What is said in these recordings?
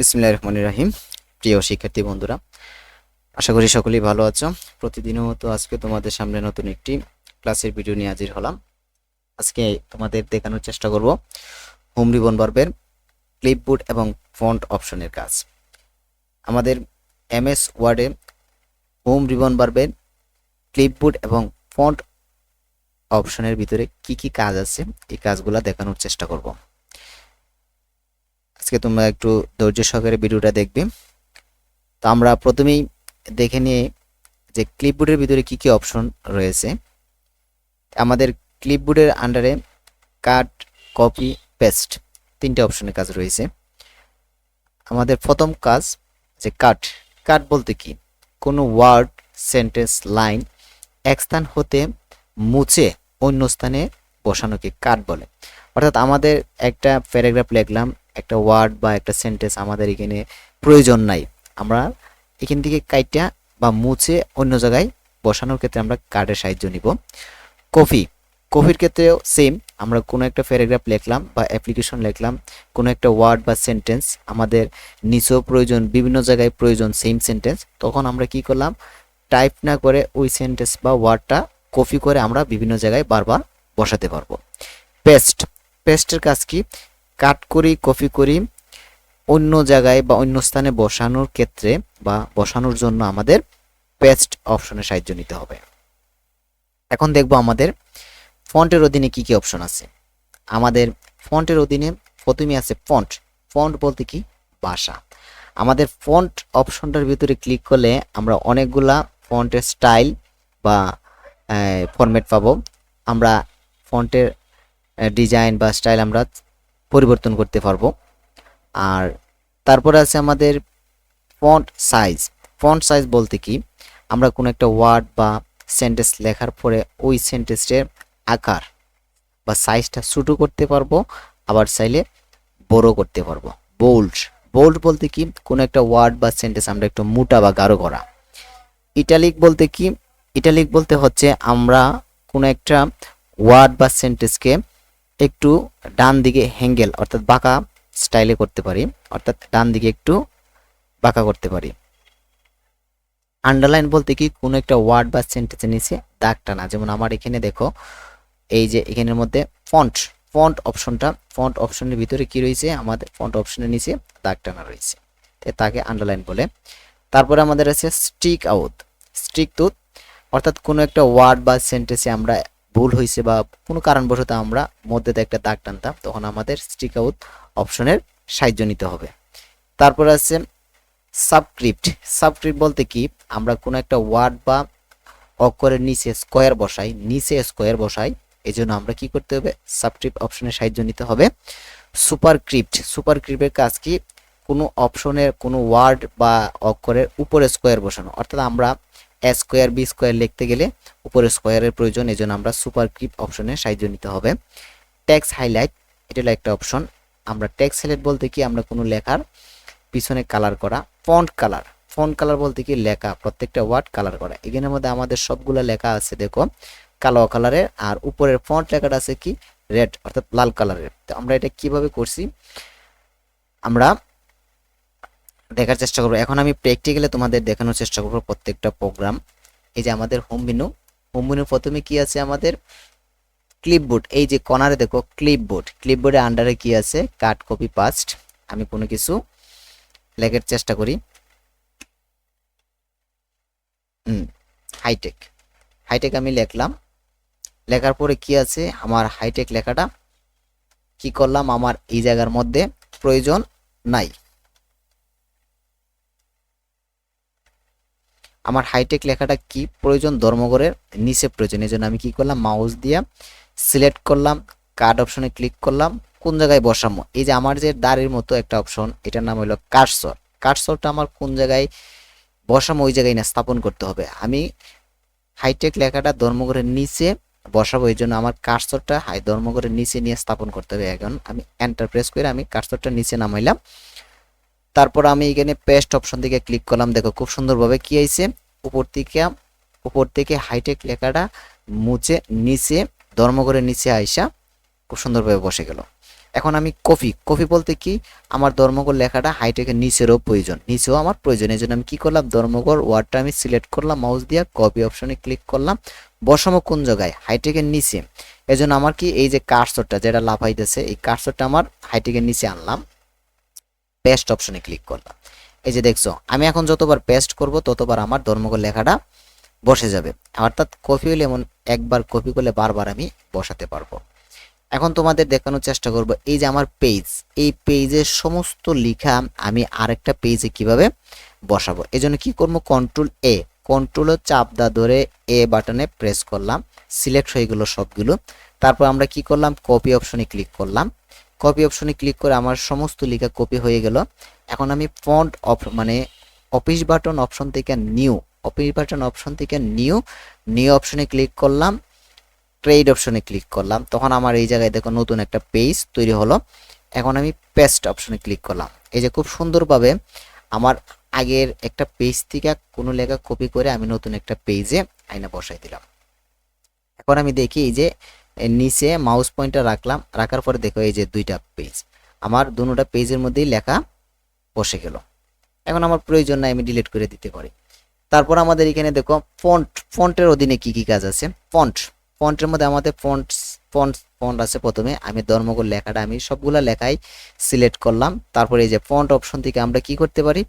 বিসমিল্লাহির রহমানির রহিম। প্রিয় শিক্ষার্থী বন্ধুরা, আশা করি সকলেই ভালো আছো। প্রতিদিনের মতো আজকে তোমাদের সামনে নতুন একটি ক্লাসের ভিডিও নিয়ে হাজির হলাম। আজকে তোমাদের দেখানোর চেষ্টা করব হোম রিবন ভার্বের ক্লিপবোর্ড এবং ফন্ট অপশনের কাজ। আমাদের এমএস ওয়ার্ডে হোম রিবন ভার্বের ক্লিপবোর্ড এবং ফন্ট অপশনের ভিতরে কি কি কাজ আছে, এই কাজগুলো দেখানোর চেষ্টা করব। আজকে তোমরা একটু ধৈর্য সহকারে ভিডিওটা দেখবে। তো আমরা প্রথমেই দেখে নিয়ে যে ক্লিপবোর্ডের ভিতরে কি কি অপশন রয়েছে। আমাদের ক্লিপবোর্ডের আন্ডারে কাট, কপি, পেস্ট তিনটে অপশনের কাজ রয়েছে। আমাদের প্রথম কাজ যে কাট। কাট বলতে কি, কোনো ওয়ার্ড, সেন্টেন্স, লাইন এক স্থান হতে মুছে অন্য স্থানে বসানোকে কাট বলে। অর্থাৎ আমাদের একটা প্যারাগ্রাফ লিখলাম, একটা ওয়ার্ড বা একটা সেন্টেন্স আমাদের এখানে প্রয়োজন নাই, আমরা এখান থেকে কাইটা বা মুছে অন্য জায়গায় বসানোর ক্ষেত্রে আমরা কার্ডের সাহায্য নিব। কপি, কপির ক্ষেত্রেও সেম, আমরা কোনো একটা প্যারাগ্রাফ লিখলাম বা অ্যাপ্লিকেশন লিখলাম, কোনো একটা ওয়ার্ড বা সেন্টেন্স আমাদের নিচেও প্রয়োজন, বিভিন্ন জায়গায় প্রয়োজন সেম সেন্টেন্স, তখন আমরা কি করলাম, টাইপ না করে ওই সেন্টেন্স বা ওয়ার্ডটা কপি করে আমরা বিভিন্ন জায়গায় বারবার বসাতে পারবো। পেস্ট, পেস্টের কাজ কি, কাট করি, কপি করি, অন্য জায়গায় বা অন্য স্থানে বসানোর ক্ষেত্রে বা বসানোর জন্য আমাদের পেস্ট অপশনের সাহায্য নিতে হবে। এখন দেখব আমাদের ফন্টের অধীনে কি কি অপশন আছে। আমাদের ফন্টের অধীনে প্রথমে আছে ফন্ট। ফন্ট বলতে কি, ভাষা। আমাদের ফন্ট অপশনটার ভিতরে ক্লিক করলে আমরা অনেকগুলা ফন্টের স্টাইল বা ফরম্যাট পাবো। আমরা ফন্টের ডিজাইন বা স্টাইল আমরা পরিবর্তন করতে পারবো। আর তারপরে আছে আমাদের ফন্ট সাইজ। ফন্ট সাইজ বলতে কি, আমরা কোনো একটা ওয়ার্ড বা সেন্টেন্স লেখার পরে ওই সেন্টেন্সের আকার বা সাইজটা ছোটো করতে পারবো, আবার চাইলে বড় করতে পারবো। বোল্ড, বোল্ড বলতে কি, কোনো একটা ওয়ার্ড বা সেন্টেন্স আমরা একটু মোটা বা গাঢ় করা। ইটালিক বলতে কি, ইটালিক বলতে হচ্ছে আমরা কোনো একটা ওয়ার্ড বা সেন্টেন্সকে একটু ডান দিকে হ্যাঙ্গেল অর্থাৎ বাঁকা স্টাইলে করতে পারি, অর্থাৎ ডান দিকে একটু বাঁকা করতে পারি। আন্ডারলাইন বলতে কি, কোনো একটা ওয়ার্ড বা সেন্টেন্সের নিচে দাগ টানা। যেমন আমার এখানে দেখো, এই যে এখানের মধ্যে ফন্ট, ফন্ট অপশনটা, ফন্ট অপশনের ভিতরে কি রয়েছে, আমাদের ফন্ট অপশনের নিচে দাগ টানা রয়েছে, তাকে আন্ডারলাইন বলে। তারপরে আমাদের আছে স্টিক আউট। স্টিক আউট অর্থাৎ কোনো একটা ওয়ার্ড বা সেন্টেন্সে আমরা ভুল হয়েছে বা কোনো কারণবশত আমরা মধ্যে একটা দাগ টানতাম, তখন আমাদের স্টিক আউট অপশনের সাহায্য নিতে হবে। তারপর আছে সাবস্ক্রিপ্ট। সাবস্ক্রিপ্ট বলতে কি, আমরা কোনো একটা ওয়ার্ড বা অক্ষরের নিচে স্কোয়ার বসাই, নিচে স্কোয়ার বসাই, এই জন্য আমরা কি করতে হবে, সাবস্ক্রিপ্ট অপশনের সাহায্য নিতে হবে। সুপারস্ক্রিপ্ট, সুপারস্ক্রিপ্টের কাজ কি, কোনো অপশনের কোনো ওয়ার্ড বা অক্ষরের উপরে স্কোয়ার বসানো, অর্থাৎ আমরা এ স্কোয়ার বি স্কোয়ার লিখতে গেলে উপরে স্কোয়ারের প্রয়োজন, এই জন্য আমরা সুপারস্ক্রিপ্ট অপশনের সাহায্য নিতে হবে। টেক্সট হাইলাইট, এটা হলো একটা অপশন। আমরা টেক্সট হাইলাইট বলতে কি, আমরা কোনো লেখার পিছনে কালার করা। ফন্ট কালার, ফন্ট কালার বলতে কি, লেখা প্রত্যেকটা ওয়ার্ড কালার করা। এখানের মধ্যে আমাদের সবগুলা লেখা আছে দেখো কালো কালারের, আর উপরের ফন্ট লেখাটা আছে কি, রেড অর্থাৎ লাল কালারের। তো আমরা এটা কিভাবে করছি আমরা দেখার চেষ্টা করবো। এখন আমি প্র্যাকটিক্যালি তোমাদের দেখানোর চেষ্টা করবো প্রত্যেকটা প্রোগ্রাম। এই যে আমাদের হোম মেনু, হোম মেনু প্রথমে কি আছে, আমাদের ক্লিপবোর্ড, এই যে কর্নারে দেখো ক্লিপবোর্ড, ক্লিপবোর্ডের আন্ডারে কি আছে, কাট, কপি, পাস্ট। আমি কোনো কিছু লেখার চেষ্টা করি, হাইটেক, হাইটেক আমি লিখলাম। লেখার পরে কি আছে, আমার হাইটেক লেখাটা কি করলাম, আমার এই জায়গার মধ্যে প্রয়োজন নাই, আমার হাইটেক লেখাটা কি প্রয়োজন, ধর্মঘরের নিচে প্রয়োজন। এই জন্য আমি কি করলাম, মাউস দিয়ে সিলেক্ট করলাম, কাট অপশনে ক্লিক করলাম, কোন জায়গায় বসাবো। এই যে আমার যে দাড়ির মতো একটা অপশন, এটার নাম হলো কার্সর। কার্সরটা আমার কোন জায়গায় বসাবো ওই জায়গায় না স্থাপন করতে হবে। আমি হাইটেক লেখাটা ধর্মঘরের নিচে বসাবো, এই জন্য আমার কার্সরটা ধর্মঘরের নিচে নিয়ে স্থাপন করতে হবে। এখন আমি এন্টার প্রেস করে আমি কার্সরটা নিচে নামাইলাম। তারপর আমি এখানে পেস্ট অপশন থেকে ক্লিক করলাম, দেখো খুব সুন্দরভাবে কি আইছে, উপর থেকে হাইটেক লেখাটা মুছে নিচে ধর্মঘরের নিচে আইসা খুব সুন্দরভাবে বসে গেল। এখন আমি কপি বলতে কি, আমার ধর্মঘর লেখাটা হাইটেকের নিচেরও প্রয়োজন, নিচেও আমার প্রয়োজন। এই জন্য আমি কি করলাম, ধর্মঘর ওয়ার্ডটা আমি সিলেক্ট করলাম মাউস দিয়ে, কপি অপশনে ক্লিক করলাম। বসাবো কোন জায়গায়, হাইটেকের নিচে। এই জন্য আমার কি, এই যে কার্সরটা যেটা লাফাইতেছে, এই কার্সরটা আমার হাইটেকের নিচে আনলাম, পেস্ট অপশনে ক্লিক করলাম। এই যে দেখছো, আমি এখন যতবার পেস্ট করব ততবার আমার ধর্মঘর লেখাটা বসে যাবে। অর্থাৎ কপি হলে এমন একবার কপি করলে বারবার আমি বসাতে পারবো। এখন তোমাদের দেখানোর চেষ্টা করব, এই যে আমার পেজ, এই পেজের সমস্ত লেখা আমি আরেকটা পেজে কিভাবে বসাবো। এই জন্য কি করবো, কন্ট্রোল চাপ দা ধরে এ বাটনে প্রেস করলাম, সিলেক্ট হয়ে গেল সবগুলো। তারপর আমরা কি করলাম, কপি অপশনে ক্লিক করলাম। কপি অপশনে ক্লিক করে আমার সমস্ত লেখা কপি হয়ে গেল। এখন আমি ফন্ট মানে অফিস বাটন অপশন থেকে নিউ অপশনে ক্লিক করলাম, ট্রেড অপশনে ক্লিক করলাম। তখন আমার এই জায়গায় দেখো নতুন একটা পেজ তৈরি হলো। এখন আমি পেস্ট অপশনে ক্লিক করলাম। এই যে খুব সুন্দরভাবে আমার আগের একটা পেজ থেকে কোনো লেখা কপি করে আমি নতুন একটা পেজে আইনা বসাই দিলাম। এখন আমি দেখি এই যে নিচে মাউস পয়েন্টার রাখলাম, রাখার পরে দেখো এই যে দুইটা পেজ, আমার দুটোটা পেজের মধ্যেই লেখা বসে গেল। এখন আমার প্রয়োজন নাই, আমি ডিলিট করে দিতে পারি। তারপর আমাদের এখানে দেখো ফন্টের অধীনে কি কি কাজ আছে। ফন্টের মধ্যে আমাদের ফন্ট আছে। প্রথমে আমি ধর্মঘর লেখাটা আমি সবগুলা লেখাই সিলেক্ট করলাম। তারপরে এই যে ফন্ট অপশন থেকে আমরা কি করতে পারি,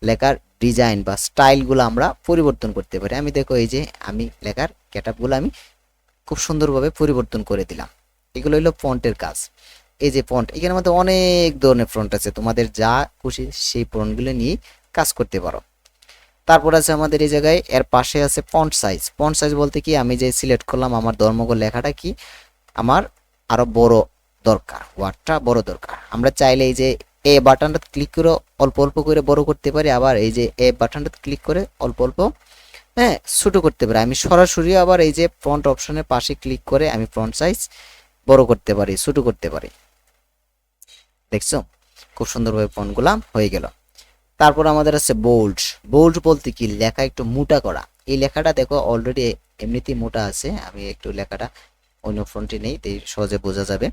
লেখার ডিজাইন বা স্টাইলগুলো আমরা পরিবর্তন করতে পারি। আমি দেখো এই যে আমি লেখার ক্যাটাপগুলো আমি খুব সুন্দরভাবে পরিবর্তন করে দিলাম। এগুলো হলো ফন্টের কাজ। এই যে ফন্ট, এখানের মধ্যে অনেক ধরনের ফন্ট আছে, তোমাদের যা খুশি সেই ফন্টগুলো নিয়ে কাজ করতে পারো। তারপর আছে আমাদের এই জায়গায় এর পাশে আছে ফন্ট সাইজ বলতে কি, আমি যে সিলেক্ট করলাম আমার ধর্মঘর লেখাটা কি আমার আরো বড় দরকার, ওয়ার্ডটা বড় দরকার। আমরা চাইলে এই যে এ বাটনটা ক্লিক করে অল্প অল্প করে বড় করতে পারি, আবার এই যে এ বাটনটা ক্লিক করে অল্প অল্প ছোট করতে পারি। আমি সরাসরি আবার এই যে ফন্ট অপশনের পাশে ক্লিক করে আমি ফন্ট সাইজ বড় করতে পারি, ছোট করতে পারি। দেখছো খুব সুন্দরভাবে ফন্টগুলা হয়ে গেল। তারপর আমাদের আছে বোল্ড বলতে কি, লেখা একটু মোটা করা। এই লেখাটা দেখো অলরেডি এমনিতেই মোটা আছে, আমি একটু লেখাটা অন্য ফন্টে নেই, তাই সহজে বোঝা যাবে।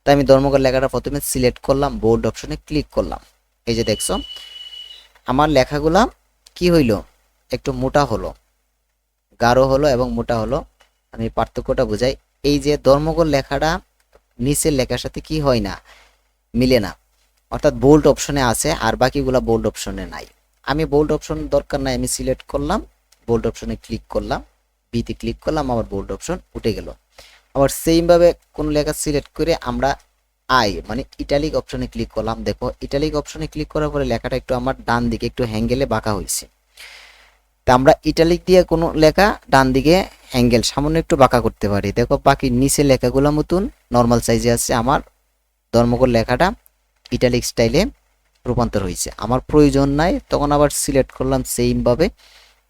তাই আমি ধর্মঘর লেখাটা প্রথমে সিলেক্ট করলাম, বোল্ড অপশনে ক্লিক করলাম। এই যে দেখছো আমার লেখাগুলা কি হইলো, একটু মোটা হলো, গাঢ় হলো এবং মোটা হলো। আমি পার্থক্যটা বোঝাই। এই যে ধর্মঘর লেখাটা নিচের লেখার সাথে কি হয় না, মিলে না, অর্থাৎ বোল্ড অপশনে আছে আর বাকিগুলা বোল্ড অপশনে নাই। আমি বোল্ড অপশন দরকার নাই, আমি সিলেক্ট করলাম, বোল্ড অপশনে ক্লিক করলাম, বিতে ক্লিক করলাম, আবার বোল্ড অপশন উঠে গেল। আবার সেম ভাবে কোন লেখা সিলেক্ট করে আমরা মানে ইটালিক অপশনে ক্লিক করলাম। দেখো ইটালিক অপশনে ক্লিক করার পরে লেখাটা একটু আমার ডান দিকে একটু হ্যাঙ্গেলে বাঁকা হয়েছে। তা আমরা ইটালিক দিয়ে কোনো লেখা ডান দিকে অ্যাঙ্গেল সামান্য একটু বাঁকা করতে পারি। দেখো বাকি নিচে লেখাগুলো মতন নর্মাল সাইজে আছে, আমার ধর্মঘর লেখাটা ইটালিক স্টাইলে রূপান্তর হয়েছে। আমার প্রয়োজন নাই, তখন আবার সিলেক্ট করলাম, সেইমভাবে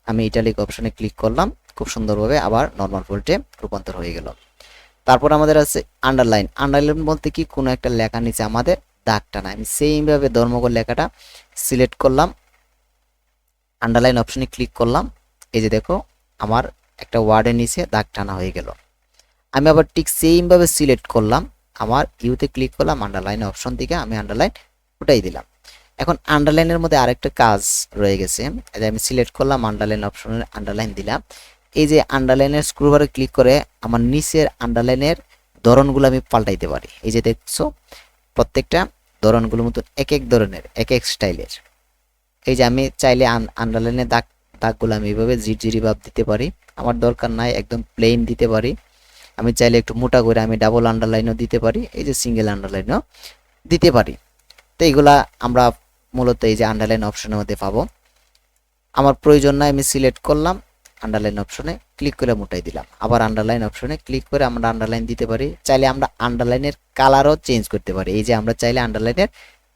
আমি ইটালিক অপশনে ক্লিক করলাম, খুব সুন্দরভাবে আবার নর্মাল ফন্টে রূপান্তর হয়ে গেল। তারপর আমাদের আছে আন্ডারলাইন বলতে কি, কোনো একটা লেখা নিচে আমাদের দাগ টানা। আমি সেইমভাবে ধর্মঘর লেখাটা সিলেক্ট করলাম, আন্ডারলাইন অপশনে ক্লিক করলাম। এই যে দেখো আমার একটা ওয়ার্ডের নিচে দাগ টানা হয়ে গেল। আমি আবার ঠিক সেইমভাবে সিলেক্ট করলাম, আমার ইউতে ক্লিক করলাম, আন্ডারলাইন অপশন থেকে আমি আন্ডারলাইন উঠাই দিলাম। এখন আন্ডারলাইনের মধ্যে আরেকটা কাজ রয়ে গেছে, আমি সিলেক্ট করলাম, আন্ডারলাইন অপশনের আন্ডারলাইন দিলাম। এই যে আন্ডারলাইনের স্ক্রুবারে ক্লিক করে আমার নিচের আন্ডারলাইনের ধরনগুলো আমি পাল্টাইতে পারি। এই যে দেখছো প্রত্যেকটা ধরনগুলোর মতো এক এক ধরনের এক এক স্টাইলের। এই যে আমি চাইলে আন্ডারলাইনের দাগগুলো আমি এইভাবে জিরি ভাব দিতে পারি, আমার দরকার নাই একদম প্লেন দিতে পারি। আমি চাইলে একটু মোটা করে আমি ডাবল আন্ডারলাইনও দিতে পারি, এই যে সিঙ্গেল আন্ডারলাইনও দিতে পারি। তো এইগুলা আমরা মূলত এই যে আন্ডারলাইন অপশনের মধ্যে পাবো। আমার প্রয়োজন নাই, আমি সিলেক্ট করলাম, আন্ডারলাইন অপশনে ক্লিক করে মোটাই দিলাম, আবার আন্ডারলাইন অপশনে ক্লিক করে আমরা আন্ডারলাইন দিতে পারি। চাইলে আমরা আন্ডারলাইনের কালারও চেঞ্জ করতে পারি। এই যে আমরা চাইলে আন্ডারলাইনের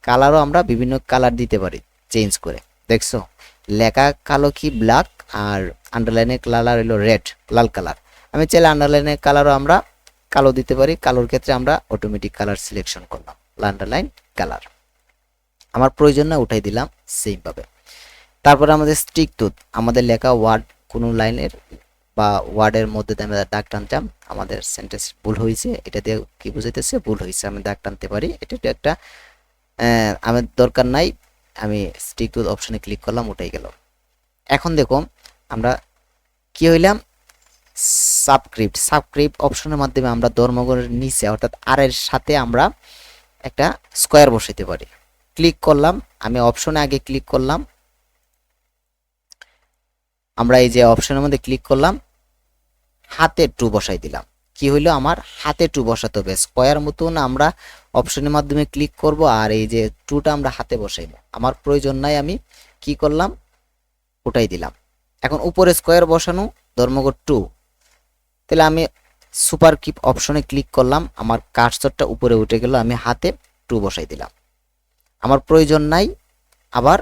কালারও আমরা বিভিন্ন কালার দিতে পারি চেঞ্জ করে। দেখছো লেখা কালো কি ব্ল্যাক, আর আন্ডারলাইনের কালার হলো রেড, লাল কালার। আমি চাইলে আন্ডারলাইনের কালারও আমরা কালো দিতে পারি। কালোর ক্ষেত্রে আমরা অটোমেটিক কালার সিলেকশন করলাম, আন্ডারলাইন কালার। আমার প্রয়োজন না, উঠাই দিলাম সেইমভাবে। তারপরে আমাদের স্টিক টুথ, আমাদের লেখা ওয়ার্ড কোনো লাইনের বা ওয়ার্ডের মধ্যে দিয়ে আমরা দাগ টানতাম, আমাদের সেন্টেন্স ভুল হয়েছে, এটা দিয়ে কি বুঝাইতেছে ভুল হয়েছে, আমি দাগ টানতে পারি। এটা একটা আমার দরকার নাই, আমি স্টিক টু অপশনে ক্লিক করলাম, উঠাই গেল। এখন দেখো আমরা কি হইলাম, সাবস্ক্রিপ্ট অপশনের মাধ্যমে আমরা ধর্মঘটের নিচে অর্থাৎ আর এর সাথে আমরা একটা স্কোয়ার বসাইতে পারি। ক্লিক করলাম, আমি অপশনে আগে ক্লিক করলাম, আমরা এই যে অপশনের মধ্যে ক্লিক করলাম, হাতে টু বসাই দিলাম। কি হইলো, আমার হাতে টু বসাতে হবে। স্কোয়ার মতন আমরা অপশনের মাধ্যমে ক্লিক করব আর এই যে টুটা আমরা হাতে বসাইব। আমার প্রয়োজন নাই, আমি কি করলাম, উঠাই দিলাম। এখন উপরে স্কোয়ার বসানো, ধর্মঘট টু, তাহলে আমি সুপার কিপ অপশনে ক্লিক করলাম, আমার কার্সরটা উপরে উঠে গেল, আমি হাতে টু বসাই দিলাম। আমার প্রয়োজন নাই, আবার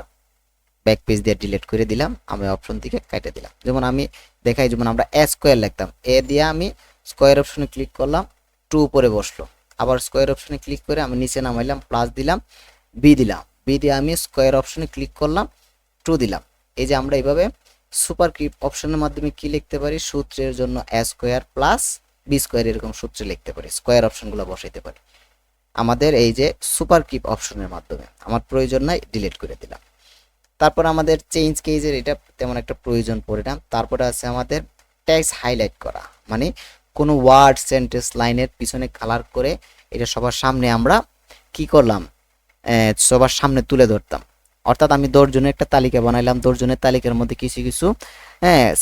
ব্যাক পেজ দিয়ে ডিলিট করে দিলাম, আমি অপশন থেকে কেটে দিলাম। যেমন আমি দেখাই, যেমন আমরা এ স্কোয়ার লিখতাম, এ দিয়ে আমি স্কোয়ার অপশনে ক্লিক করলাম, টু উপরে বসলো। আবার স্কোয়ার অপশনে ক্লিক করে আমি নিচে নামাইলাম, প্লাস দিলাম, বি দিলাম, বি দিয়ে আমি স্কোয়ার অপশনে ক্লিক করলাম, টু দিলাম। এই যে আমরা এইভাবে সুপার কিপ অপশনের মাধ্যমে কি লিখতে পারি, সূত্রের জন্য এ স্কোয়ার প্লাস বি স্কোয়ার এরকম সূত্রে লিখতে পারি, স্কোয়ার অপশনগুলো বসাইতে পারি আমাদের এই যে সুপার কিপ অপশনের মাধ্যমে। আমার প্রয়োজন নাই, ডিলিট করে দিলাম। তারপর আমাদের চেঞ্জ কেজের এটা তেমন একটা প্রয়োজন পড়ে না। তারপরে আছে আমাদের টেক্সট হাইলাইট করা, মানে কোনো ওয়ার্ড সেন্টেন্স লাইনের পিছনে কালার করে এটা সবার সামনে আমরা কি করলাম, সবার সামনে তুলে ধরতাম। অর্থাৎ আমি 10 জনের একটা তালিকা বানাইলাম, 10 জনের তালিকার মধ্যে কিছু কিছু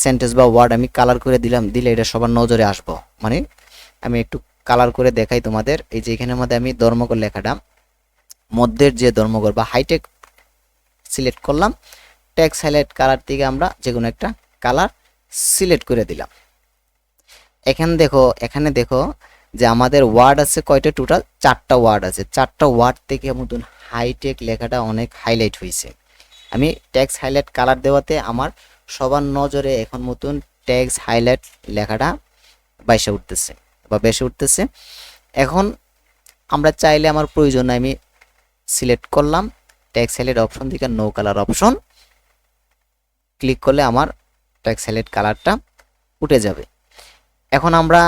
সেন্টেন্স বা ওয়ার্ড আমি কালার করে দিলাম, দিলে এটা সবার নজরে আসবো। মানে আমি একটু কালার করে দেখাই তোমাদের। এই যে এখানের মধ্যে আমি ধর্মঘট লেখাটা মধ্যের যে ধর্মঘট বা হাইটেক সিলেক্ট করলাম, টেক্সট হাইলাইট কালার থেকে আমরা যে কোনো একটা কালার সিলেক্ট করে দিলাম। এখানে দেখো যে আমাদের ওয়ার্ড আছে কয়টা, টোটাল 4টা ওয়ার্ড আছে। 4টা ওয়ার্ড থেকে মতন হাইটেক লেখাটা অনেক হাইলাইট হয়েছে। আমি টেক্সট হাইলাইট কালার দেওয়াতে আমার সবার নজরে এখন মতন টেক্সট হাইলাইট লেখাটা বাইসে উঠতেছে বা বেসে উঠতেছে। এখন আমরা চাইলে, আমার প্রয়োজন আমি সিলেক্ট করলাম, টেক্সট হাইলাইট অপশন থেকে নো কালার অপশন ক্লিক করলে আমার টেক্সট হাইলাইট কালারটা উঠে যাবে। এখন আমরা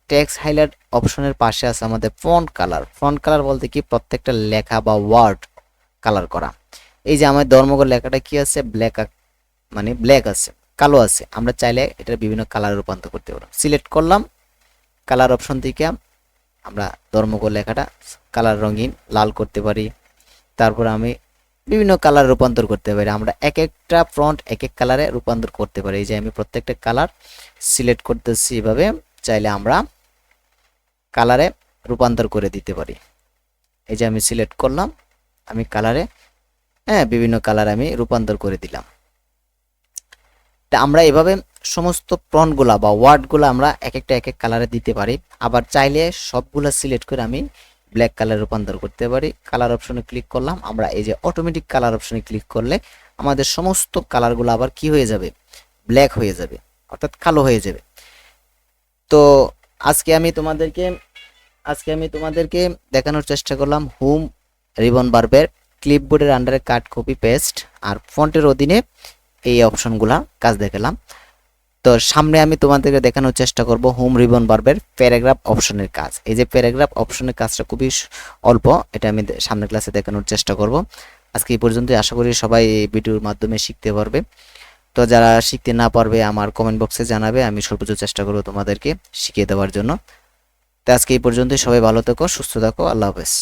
টেক্সট হাইলাইট অপশনের পাশে আছে আমাদের ফন্ট কালার। ফন্ট কালার বলতে কি, প্রত্যেকটা লেখা বা ওয়ার্ড কালার করা। এই যে আমার ধর্মঘট লেখাটা কি আছে, ব্ল্যাক, মানে ব্ল্যাক আছে, কালো আছে। আমরা চাইলে এটার বিভিন্ন কালারে রূপান্তর করতে পারবো। সিলেক্ট করলাম, কালার অপশন থেকে আমরা ধর্মঘট লেখাটা কালার রঙিন লাল করতে পারি। তারপর আমি বিভিন্ন কালার রূপান্তর করতে পারি। আমরা এক একটা ফন্ট এক এক কালারে রূপান্তর করতে পারি। এই যে আমি প্রত্যেকটা কালার সিলেক্ট করতেছি, এভাবে চাইলে আমরা কালারে রূপান্তর করে দিতে পারি। এই যে আমি সিলেক্ট করলাম, আমি কালারে বিভিন্ন কালার আমি রূপান্তর করে দিলাম। তা আমরা এভাবে সমস্ত ফন্টগুলা বা ওয়ার্ডগুলো আমরা এক একটা এক এক কালারে দিতে পারি। আবার চাইলে সবগুলা সিলেক্ট করে আমি ব্ল্যাক কালার রূপান্তর করতে পারি। কালার অপশনে ক্লিক করলাম, আমরা এই যে অটোমেটিক কালার অপশনে ক্লিক করলে আমাদের সমস্ত কালারগুলো আবার কি হয়ে যাবে, ব্ল্যাক হয়ে যাবে, অর্থাৎ কালো হয়ে যাবে। তো আজকে আমি তোমাদেরকে দেখানোর চেষ্টা করলাম হোম রিবন বারবের ক্লিপবোর্ডের আন্ডারে কাট, কপি, পেস্ট আর ফন্টের অধীনে এই অপশনগুলা কাজ দেখালাম। তো সামনে আমি তোমাদেরকে দেখানোর চেষ্টা করব হোম রিবন বারবের প্যারাগ্রাফ অপশনের কাজ। এই যে প্যারাগ্রাফ অপশনের কাজটা খুবই অল্প, এটা আমি সামনের ক্লাসে দেখানোর চেষ্টা করব। আজকে এই পর্যন্তই, আশা করি সবাই এই ভিডিওর মাধ্যমে শিখতে পারবে। তো যারা শিখতে না পারবে আমার কমেন্ট বক্সে জানাবে, আমি সর্বোচ্চ চেষ্টা করব তোমাদেরকে শিখিয়ে দেওয়ার জন্য। তো আজকে এই পর্যন্তই, সবাই ভালো থেকো, সুস্থ থাকো, আল্লাহ হাফেজ।